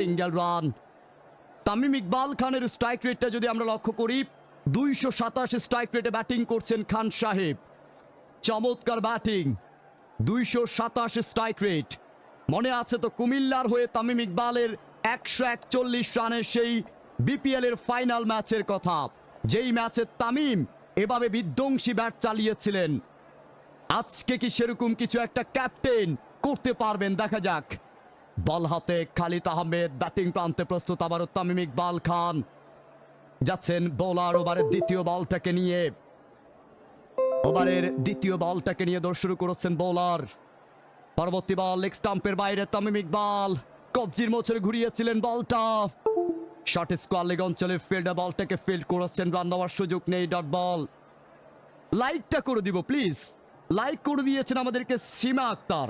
Single run. Tamim Iqbal খানের strike রেটটা যদি আমরা লক্ষ্য করি, 227 স্ট্রাইক রেটে ব্যাটিং করছেন খান সাহেব। চমৎকার ব্যাটিং, 227 স্ট্রাইক রেট। মনে আছে তো কুমিল্লার হয়ে তামিম ইকবালের 141 রানের সেই বিপিএল এর ফাইনাল ম্যাচের কথা, যেই ম্যাচে তামিম এভাবে বিধ্বংসী ব্যাট চালিয়েছিলেন। আজকে কি সেরকম কিছু একটা ক্যাপ্টেন করতে পারবেন? দেখা যাক। বল হাতে খালিদ আহমেদ, ব্যাটিং প্রান্তে প্রস্তুত আবারও তামিম ইকবাল খান। যাচ্ছেন বোলার ওভারের দ্বিতীয় বলটাকে নিয়ে। ওভারের দ্বিতীয় বলটাকে নিয়ে দৌড় শুরু করেছেন বোলার। পরবর্তী বল লেগ স্টাম্পের বাইরে, তামিম ইকবাল কবজির মোচড়ে ঘুরিয়েছিলেন বলটা। শর্ট স্কোয়ার লেগ অঞ্চলে ফিল্ডার বলটাকে ফিল্ড করেছেন, রান নেওয়ার সুযোগ নেই। Dot ball. লাইকটা করে দিব প্লিজ। লাইক করে দিয়েছেন আমাদেরকে সীমা আক্তার,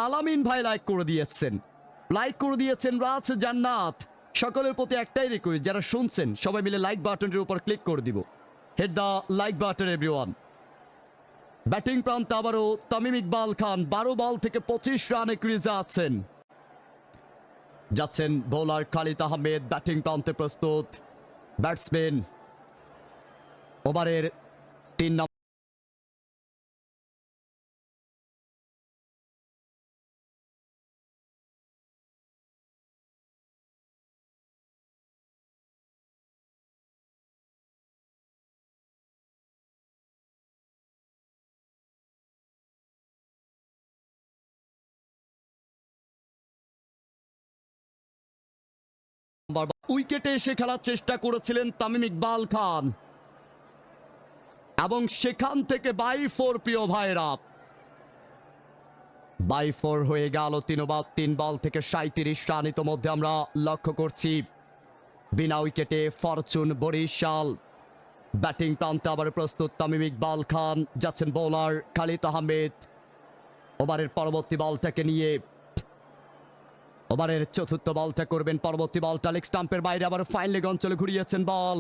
আলামিন ভাই লাইক করে দিয়েছেন, লাইক করে দিয়েছেন রাজ জান্নাত। সকলের প্রতি একটাই রিকোয়েস্ট, যারা শুনছেন সবাই মিলে লাইক বাটনের উপর ক্লিক করে দিব। Hit the like button everyone. Batting প্রান্তে আবারও তামিম ইকবাল খান, 12 বল থেকে 25 রানে ক্রিজে আছেন। যাচ্ছেন বোলার খালিদ আহমেদ, ব্যাটিং প্রান্তে প্রস্তুত ব্যাটসম্যান। ওভারের 3 নম্বর উইকেটে এসে খেলার চেষ্টা করেছিলেন তামিম ইকবাল খান, এবং সেখান থেকে বাই 4 প্রিয় ভাইরা, বাই 4 হয়ে গেল। 3 বল থেকে 37 রান ইতোমধ্যে আমরা লক্ষ্য করছি। বিনা উইকেটে ফরচুন বরিশাল। ব্যাটিং প্রান্তে আবার প্রস্তুত তামিম ইকবাল খান। যাচ্ছেন বোলার খালিদ আহমেদ। ওভারের পরবর্তী বলটাকে নিয়ে, ওভারের চতুর্থ বলটা করবেন। পরবর্তী বলটা লেগ স্টাম্পের বাইরে, আবার ফাইন লেগ অঞ্চলে ঘুরিয়েছেন বল।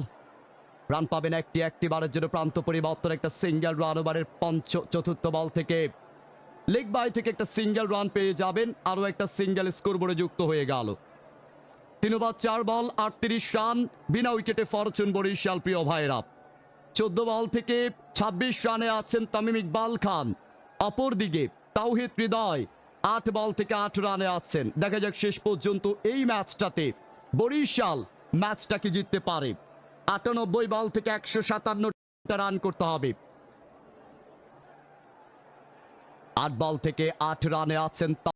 রান পাবেন একটি বারের জন্য প্রান্ত পরিবর্তন, একটা সিঙ্গেল রান। ওভারের চতুর্থ বল থেকে লেগ বাই থেকে একটা সিঙ্গেল রান পেয়ে যাবেন, আরও একটা সিঙ্গেল স্কোরবোর্ডে যুক্ত হয়ে গেল। 3 ওভার 4 বল 38 রান, বিনা উইকেটে ফরচুন বরিশাল প্রিয় ভাইরা। 14 বল থেকে 26 রানে আছেন তামিম ইকবাল খান। অপরদিকে তাওহিদ হৃদয় 8 বল থেকে 8 রানে আছেন। দেখা যাক শেষ পর্যন্ত এই ম্যাচটাতে বরিশাল ম্যাচটাকে জিততে পারে। 98 বল থেকে 157 রান করতে হবে। 8 বল থেকে 8 রানে আছেন।